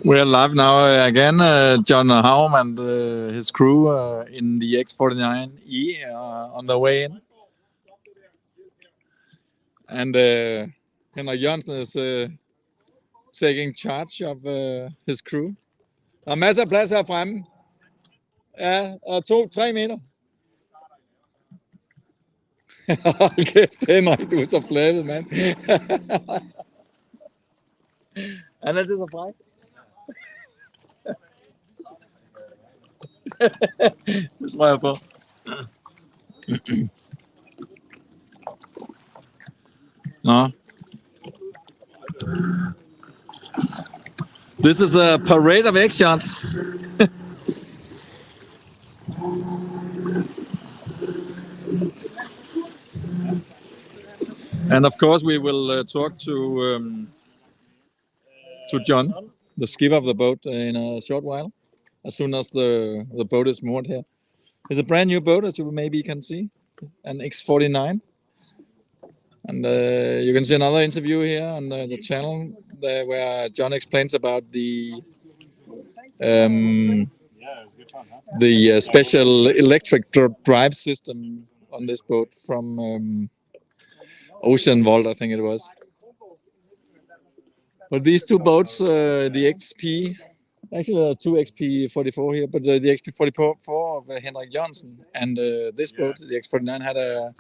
We're live now again. John Haurum and his crew in the X49e on the way in. And Henrik Jørgensen is taking charge of his crew. Der er masser af plads her fremme. Ja, og 2-3 meter. Hold kæft, Henrik, du er så flattet, mand. Han er altid så fræk. Det tror jeg på. Nå. This is a parade of egg shots. And of course, we will talk to John, the skipper of the boat, in a short while, as soon as the boat is moored here. It's a brand new boat, as you maybe can see, an X49. And you can see another interview here on the channel where John explains about the special electric drive system on this boat from Ocean Vault, I think it was. But these two boats, the XP, actually there are two XP44 here, but the XP44 of Henrik Jørgensen and this boat, the X49, had a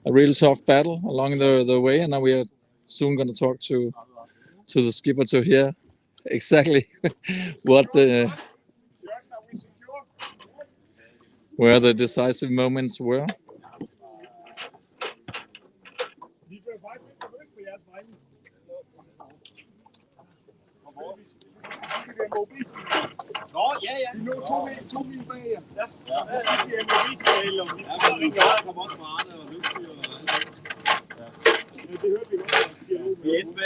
real tough battle along the way, and now we are soon going to talk to the skipper to hear exactly where the decisive moments were. Nå, ja. Vi lå 2 mil bag jer. Ja. De er mobilsignaler. Ja, men vi kommer også fra Arne og Lyngby og alt. Ja. Det hørte vi godt. Vi endte med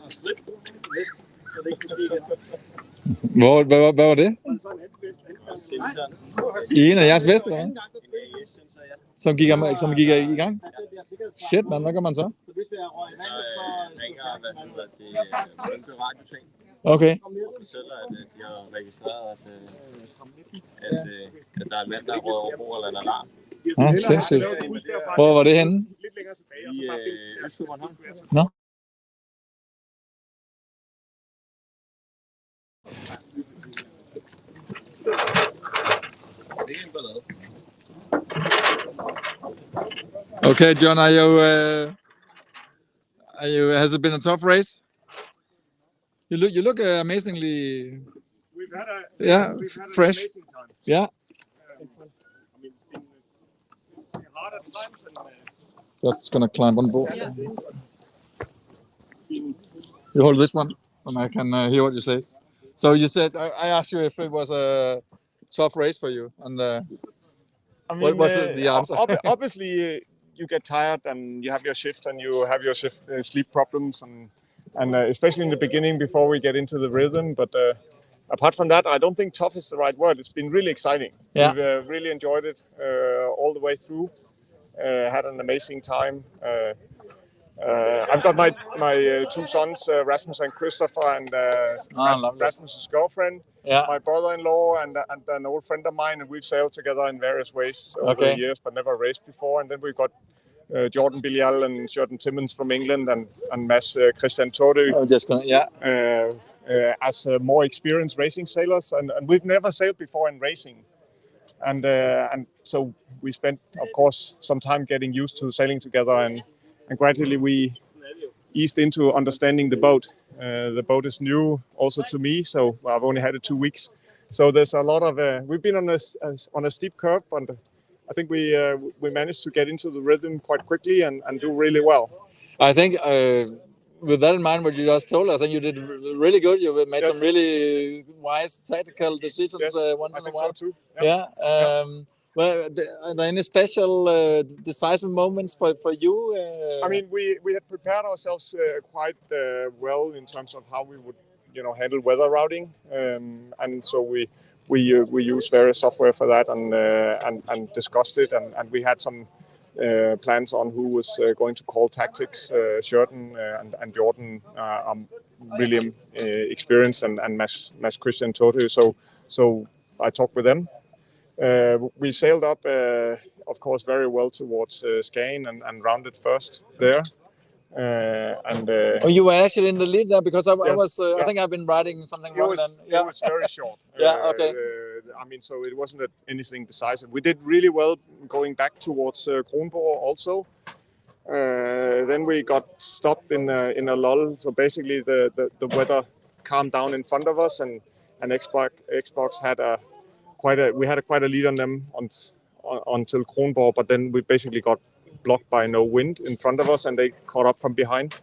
at strippe næsten, så det ikke kunne ske igen. Hvad var det? I en af jeres veste, eller hvad? Som gik i gang? Shit, man, hvad gør man så? Så hvis vi er røget i vandet, så ringer radioting. Okay. Fortæller, at de har registreret, at der er en mand, der er røget over bord eller en alarm. Sindssygt. Hvor var det henne? I Østbornholm. Nå. Okay, John, has it been a tough race? You look amazingly. We've had fresh. An amazing time. Yeah. I mean, it's been hard at times. Just gonna climb on board. You hold this one, and I can hear what you say. So you said I asked you if it was a tough race for you, and I mean, what was the answer? Obviously, you get tired, and you have your shift, and you have your shift sleep problems, and especially in the beginning before we get into the rhythm. But apart from that, I don't think tough is the right word. It's been really exciting. Yeah. We've really enjoyed it all the way through. Had an amazing time. I've got my two sons, Rasmus and Christopher, and Rasmus's girlfriend, my brother-in-law, and an old friend of mine, and we've sailed together in various ways over the years, but never raced before. And then we've got Jordan Bilial and Jordan Timmons from England, and Mads Christian Tordu as more experienced racing sailors, and we've never sailed before in racing, and so we spent, of course, some time getting used to sailing together, and gradually we eased into understanding the boat. The boat is new also to me, so I've only had it 2 weeks. So there's a lot of we've been on a steep curve, but I think we managed to get into the rhythm quite quickly and do really well. I think with that in mind, what you just told, I think you did really good. You made some really wise tactical decisions once in a while. So too. Yeah. Well, are there any special decisive moments for you? I mean, we had prepared ourselves quite well in terms of how we would, handle weather routing, and so we use various software for that and discussed it, and we had some plans on who was going to call tactics. Sheridan and Jordan are really experienced, and Mads Christian Tote. So I talked with them. We sailed up, of course, very well towards Skagen and rounded first there. You were actually in the lead there, because I Yes, was. yeah. I think I've been writing something wrong. It was very short. Yeah. Okay. I mean, so it wasn't anything decisive. We did really well going back towards Kronborg also. Then we got stopped in a lull. So basically, the weather calmed down in front of us, and Xbox had quite a lead on them until Kronborg. But then we basically got blocked by no wind in front of us, and they caught up from behind.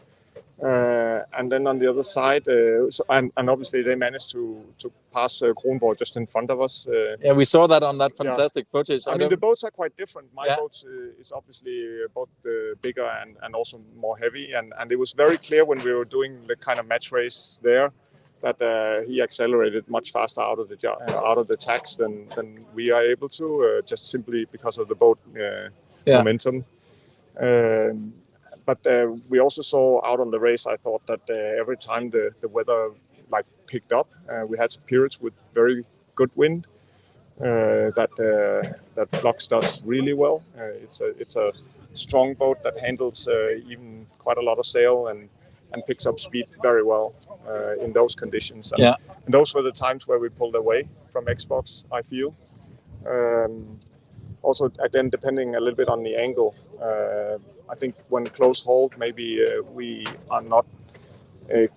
And then on the other side, and obviously they managed to pass Kronborg just in front of us. Yeah, we saw that on that fantastic footage. I mean, the boats are quite different. My boat is obviously both bigger and also more heavy. And it was very clear when we were doing the kind of match race there that he accelerated much faster out of the tacks than we are able to, just simply because of the boat momentum. But we also saw out on the race, I thought that every time the weather picked up, we had some periods with very good wind that Flux does really well. It's a strong boat that handles even quite a lot of sail and picks up speed very well in those conditions. And those were the times where we pulled away from Xbox, I feel. Also, again, depending a little bit on the angle. I think when close hold, maybe we are not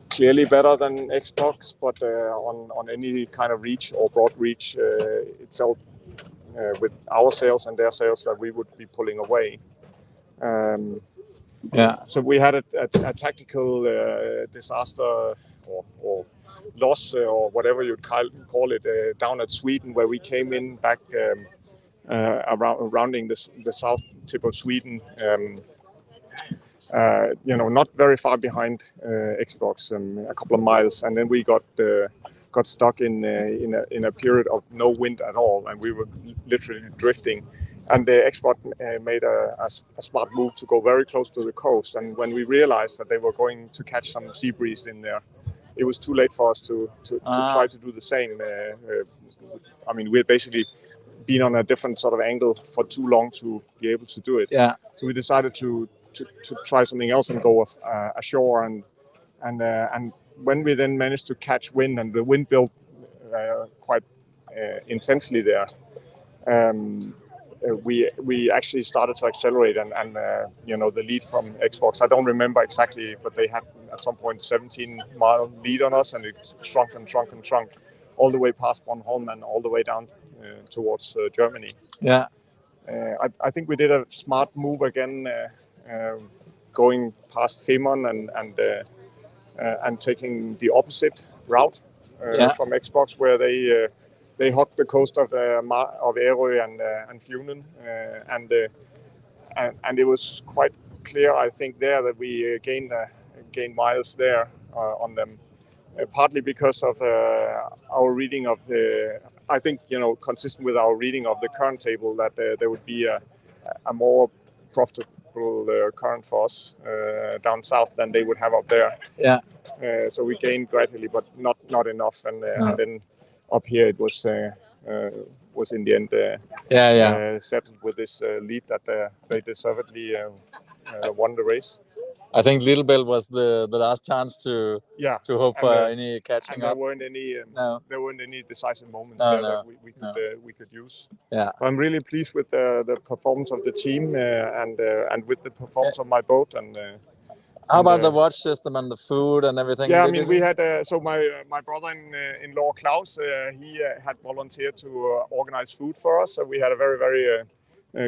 clearly better than Xbox, but on any kind of reach or broad reach, it felt with our sails and their sails that we would be pulling away. So we had a tactical disaster or loss or whatever you'd call it down at Sweden, where we came in back rounding the south tip of Sweden. Not very far behind Xbox, a couple of miles, and then we got stuck in a period of no wind at all, and we were literally drifting. And the Xbox made a smart move to go very close to the coast. And when we realized that they were going to catch some sea breeze in there, it was too late for us to try to do the same. I mean, we had basically been on a different sort of angle for too long to be able to do it. Yeah. So we decided to try something else and go ashore. And when we then managed to catch wind, and the wind built quite intensely there, we actually started to accelerate, and the lead from Xbox, I don't remember exactly, but they had at some point 17-mile lead on us, and it shrunk all the way past Bornholm and all the way down towards Germany. Yeah. I think we did a smart move again, going past Femern and taking the opposite route from Xbox, where they hogged the coast of Ærø and Funen, and it was quite clear, I think, there that we gained miles there on them, partly because of our reading of I think, consistent with our reading of the current table, that there would be a more profitable current for us down south than they would have up there. Yeah. So we gained gradually, but not enough, and then up here it was in the end settled with this lead that they deservedly won the race. I think Little Bell was the last chance to hope for any catching up. There weren't any decisive moments that we could use. Yeah. I'm really pleased with the performance of the team and with the performance of my boat. And how about the watch system and the food and everything? Yeah, I mean, we had so my brother-in-law Klaus, he had volunteered to organize food for us. So we had a very, very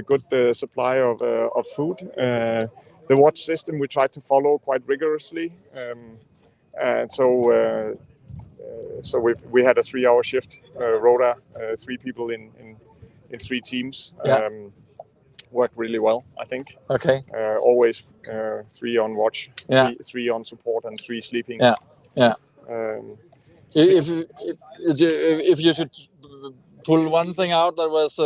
good supply of food. The watch system we tried to follow quite rigorously, and so we had a 3-hour shift rota, 3 people in 3 teams. Worked really well, I think. Okay. Always 3 on watch, 3 on support, and 3 sleeping. Yeah. Yeah. If you should pull one thing out that was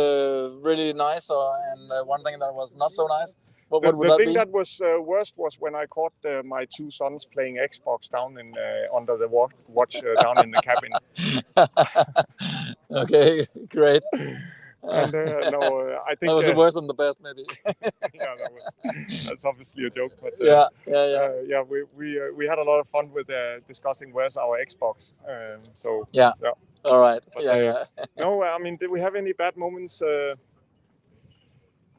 really nice, and one thing that was not so nice? What would The that thing be? that was worst was when I caught my two sons playing Xbox down in under the watch down in the cabin. Okay, great. And no, I think That was the worst and the best, maybe. yeah, that's obviously a joke, but Yeah. we had a lot of fun with discussing where's our Xbox. So Yeah. All right. But, Yeah. no, I mean, did we have any bad moments?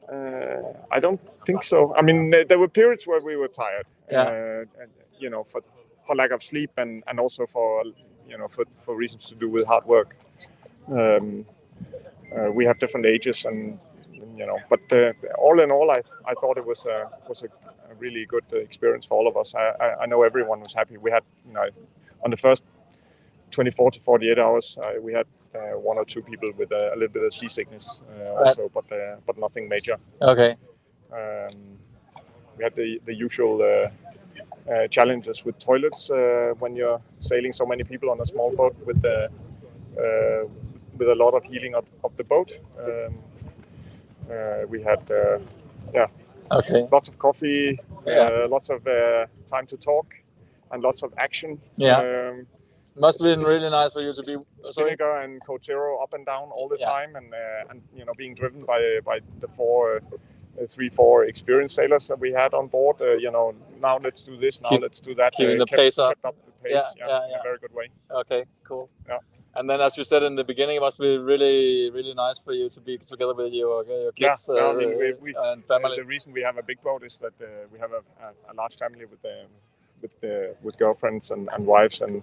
I don't think so. I mean, there were periods where we were tired. You know, for lack of sleep and also for for reasons to do with hard work. We have different ages, and but all in all, I thought it was a really good experience for all of us. I know everyone was happy. We had on the first 24 to 48 hours, we had one or two people with a little bit of seasickness also, but nothing major. Okay. We had the usual challenges with toilets when you're sailing so many people on a small boat with a lot of healing of the boat. We had lots of coffee, lots of time to talk, and lots of action. Must have been really nice for you to be Spinnaker and Kotero up and down all the time, and being driven by the 4 experienced sailors that we had on board. Now let's do this, now let's do that. Keeping the pace up. Kept up the pace, in a very good way. Okay, cool. Yeah. And then, as you said in the beginning, it must be really, really nice for you to be together with your kids and family. The reason we have a big boat is that we have a large family with girlfriends and wives and